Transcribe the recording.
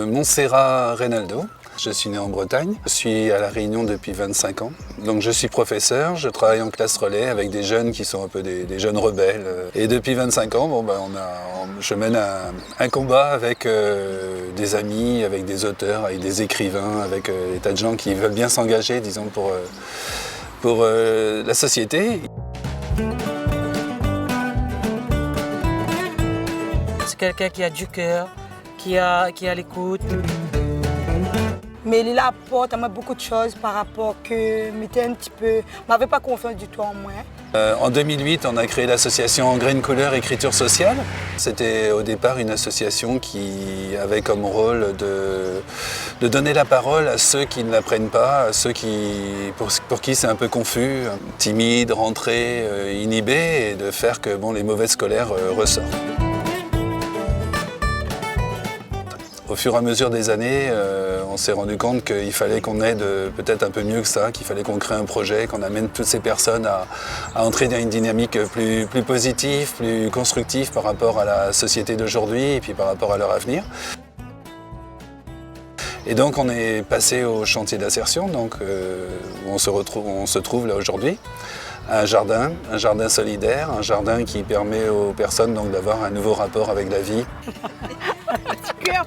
Montserrat Reynaldo. Je suis né en Bretagne, je suis à La Réunion depuis 25 ans. Donc je suis professeur, je travaille en classe relais avec des jeunes qui sont un peu des jeunes rebelles. Et depuis 25 ans, je mène un combat avec des amis, avec des auteurs, avec des écrivains, avec des tas de gens qui veulent bien s'engager, disons, pour la société. C'est quelqu'un qui a du cœur, qui a l'écoute. Mais il apporte à moi beaucoup de choses par rapport que m'avait pas confiance du tout en moi. En 2008, on a créé l'association Grain Couleur Écriture Sociale. C'était au départ une association qui avait comme rôle de donner la parole à ceux qui ne l'apprennent pas, à ceux pour qui c'est un peu confus, timides, rentrés, inhibés, et de faire que les mauvais scolaires ressortent. Au fur et à mesure des années, on s'est rendu compte qu'il fallait qu'on aide peut-être un peu mieux que ça, qu'il fallait qu'on crée un projet, qu'on amène toutes ces personnes à entrer dans une dynamique plus positive, plus constructive par rapport à la société d'aujourd'hui et puis par rapport à leur avenir. Et donc on est passé au chantier d'insertion, où on se trouve là aujourd'hui. Un jardin solidaire, un jardin qui permet aux personnes d'avoir un nouveau rapport avec la vie. Cœur,